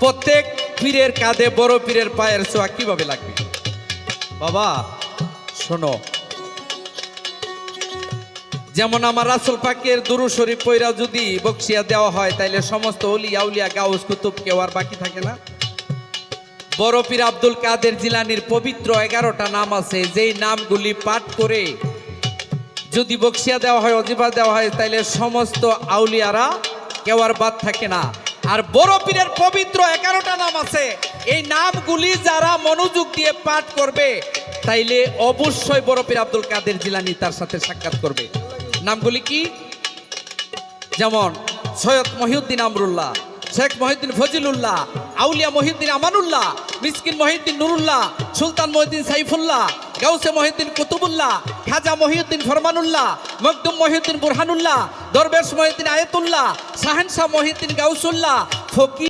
প্রত্যেক পীরের কাঁধে বড় পীরের পায়ের ছোঁয়া কিভাবে লাগবে? বাবা শোনো, যেমন আমার রাসূল পাকের দুরূদ শরীফ পড়া যদি বকশিয়া দেওয়া হয় তাইলে সমস্ত ওলি আউলিয়া গাউস কুতুব কেউ আর বাকি থাকে না। বড় পীর আব্দুল কাদের জিলানীর পবিত্র 11টা নাম আছে, যেই নামগুলি পাঠ করে যদি বকশিয়া দেওয়া হয়, অজিফা দেওয়া হয়, তাইলে সমস্ত আউলিয়ারা কেউ আর বাদ থাকে না। আর বড় পীরের পবিত্র 11টা নাম আছে, এই নামগুলি যারা মনোযোগ দিয়ে পাঠ করবে তাইলে অবশ্যই বড় পীর আব্দুল কাদের জিলানী তার সাথে সাক্ষাৎ করবে। নামগুলি কি? যেমন সৈয়দ মহিউদ্দিন আমরুল্লাহ, শেখ মহিউদ্দিন ফজিলুল্লাহ, আউলিয়া মহিউদ্দিন আমানুল্লাহ, মিসকিন মহিউদ্দিন নুরুল্লাহ, সুলতান মহিউদ্দিন সাইফুল্লাহ, গাউসে মহিউদ্দিন কুতুবুল্লাহ, খাজা মহিউদ্দিন ফরমানুল্লাহ, মকদুম মহিউদ্দিন বুরহানুল্লাহ, দরবেশ মহিউদ্দিন আয়াতুল্লাহ, শাহেনশাহ মহিউদ্দিন গাউসুল্লাহ, ফকির